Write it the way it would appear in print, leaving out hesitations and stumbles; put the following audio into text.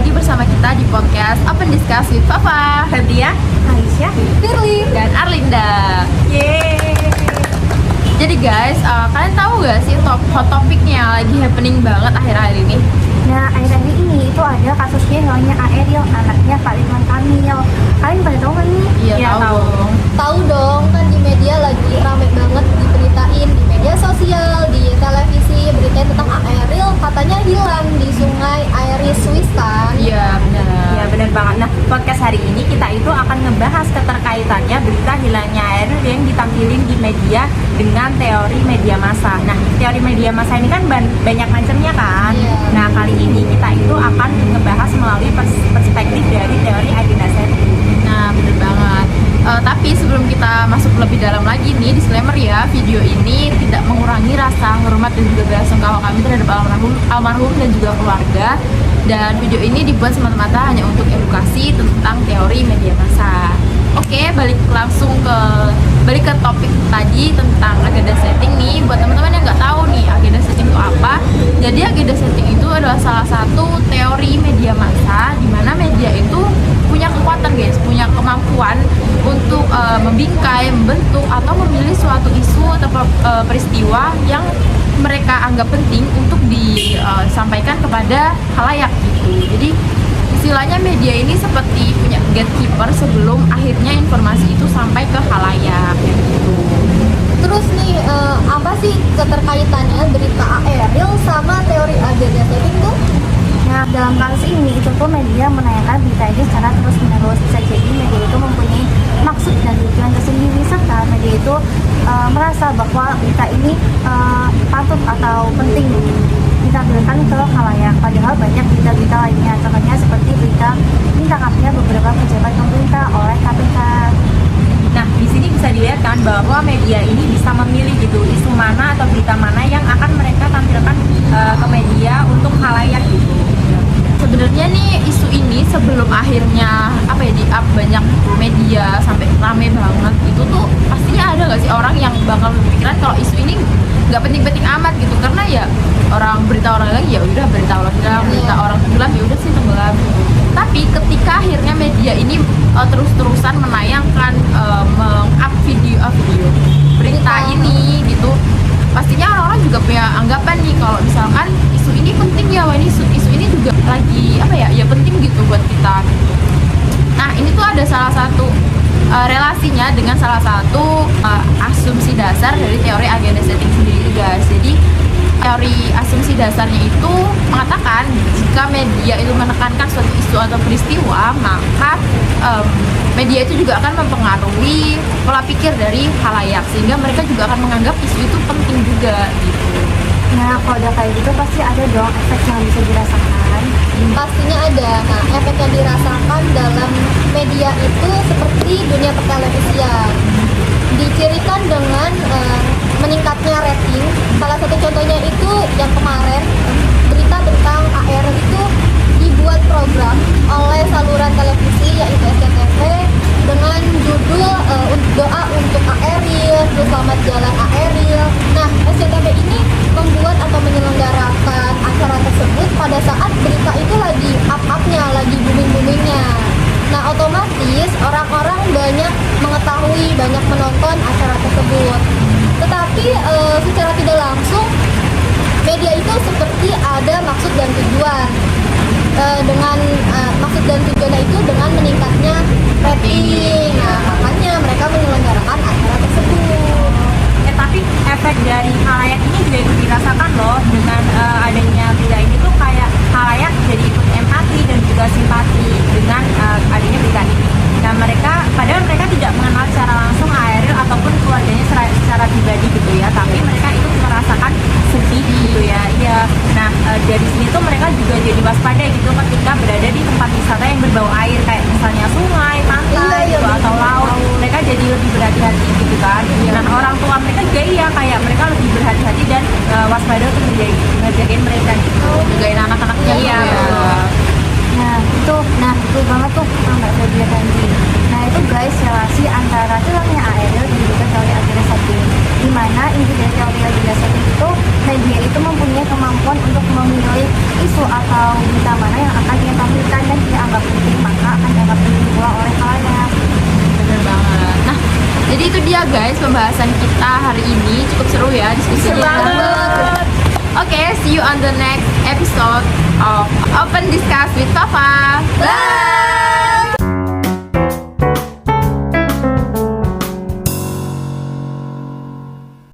lagi bersama kita di podcast Open Discuss with Fafa, Fadia, Aisyah, Firly, dan Arlinda. yeay. Jadi guys, kalian tahu gak sih hot topicnya yang lagi happening banget akhir-akhir ini? Nah, akhir-akhir ini itu ada kasusnya yang namanya Ariel, anaknya Pak Ridwan Kamil. Kalian pada tahu kan nih? Iya, Ya, tahu tahu. dong. Tahu dong, kan di media lagi rame banget diberitain di media sosial, di televisi, beritain tentang Ariel katanya hilang di sungai Iris Swiss kan. Iya, benar. Ya benar banget. Nah, podcast hari ini kita itu akan ngebahas keterkaitannya berita hilangnya Ariel yang ditampilin di media dengan teori media massa. Nah, teori media massa ini kan banyak macamnya kan. Iya. Nah, kali ini kita itu akan ngebahas melalui perspektif dari teori agenda setting. Nah, bener banget. Tapi sebelum kita masuk lebih dalam lagi nih, disclaimer ya, video ini tidak mengurangi rasa hormat dan juga belasungkawa kami terhadap almarhum dan juga keluarga. Dan video ini dibuat semata-mata hanya untuk edukasi tentang teori media massa. Oke, balik ke topik tadi tentang agenda setting nih. Buat teman-teman yang nggak tahu nih agenda setting itu apa, jadi agenda setting itu adalah salah satu teori media massa di mana media itu punya kekuatan guys, punya kemampuan untuk membingkai, membentuk atau memilih suatu isu atau peristiwa yang mereka anggap penting untuk disampaikan kepada khalayak gitu. Jadi istilahnya media ini seperti punya gatekeeper sebelum akhirnya informasi itu sampai ke khalayak gitu. Terus nih, apa sih keterkaitannya berita Ariel sama teori agenda setting tuh? Nah, dalam kasus ini itu tuh media menayangkan berita ini secara terus-menerus. Bisa jadi media itu mempunyai maksud dan tujuan tersendiri serta media itu merasa bahwa berita ini patut atau penting ditampilkan ke khalayak. Padahal banyak berita-berita lainnya, contohnya seperti berita ditangkapnya beberapa pejabat pemerintah oleh KPK. Nah, di sini bisa dilihat kan bahwa media ini bisa memilih gitu isu mana atau berita mana yang akan mereka tampilkan ke media untuk khalayak gitu. Sebenarnya nih isu ini sebelum akhirnya di-up banyak media sampai rame banget itu tuh pastinya ada nggak sih orang yang bakal berpikiran kalau isu ini nggak penting-penting amat gitu, karena ya berita orang lagi ya udah berita orang bilang, berita orang tenggelam ya udah sih tenggelam gitu. Tapi ketika akhirnya media ini terus-terusan menayangkan meng-up video berita ini gitu, pastinya orang-orang juga punya anggapan nih kalau misalkan isu ini penting ya, wah ini isu ini juga lagi ya penting gitu buat kita gitu. Nah, ini tuh ada salah satu relasinya dengan salah satu asumsi dasar dari teori agenda setting sendiri guys. Jadi teori asumsi dasarnya itu mengatakan jika media itu menekankan suatu isu atau peristiwa, maka media itu juga akan mempengaruhi pola pikir dari khalayak sehingga mereka juga akan menganggap isu itu penting juga gitu. Nah, kalau udah kayak gitu pasti ada dong efek yang bisa dirasakan. Pastinya ada. Nah, efek yang dirasakan dalam media itu seperti dunia pertelevisian. Dicirikan dengan meningkatnya rating. Salah satu contohnya itu yang kemarin berita tentang Ariel itu dibuat program oleh saluran televisi yaitu SCTV dengan judul doa untuk Ariel, terus selamat jalan Ariel. Nah, SCTV ini membuat atau menyelenggarakan acara tersebut pada saat berita itu lagi up-upnya, lagi booming-boomingnya. Nah, otomatis orang-orang banyak mengetahui, banyak menonton acara tersebut. Tetapi secara tidak langsung media itu seperti ada maksud dan tujuan. Dengan maksud dan tujuannya itu dengan meningkatnya rating. Nah, makanya mereka menyelenggarakan acara tersebut. Tapi efek dari khalayak ini juga ikut dirasakan loh dengan adanya berita ini tuh kayak khalayak jadi ikut empati dan juga simpati dengan adanya berita ini. Nah, padahal mereka tidak mengenal secara langsung Ariel ataupun keluarganya secara pribadi gitu ya, tapi mereka itu merasakan sedih gitu ya. Iya. Nah, dari sini tuh mereka juga jadi waspada gitu ketika berada di tempat wisata yang berbau air kayak misalnya sungai, pantai gitu, atau laut. Mereka jadi lebih berhati-hati gitu kan. Nah, orang tua mereka juga iya kayak mereka lebih berhati-hati dan waspada untuk ngejagain mereka gitu. Jagain anak-anaknya Iya, gitu ya. Nah betul banget tuh yang Mbak Fadia tadi. Nah itu guys relasi antara filmnya Ariel dan juga teori agenda setting, di mana inti dari teori agenda setting itu media itu mempunyai kemampuan untuk memilih isu atau berita mana yang akan ditampilkan Jadi itu dia guys pembahasan kita hari ini, cukup seru ya diskusi kita. Oke, see you on the next episode of Open Discuss with Papa. Bye.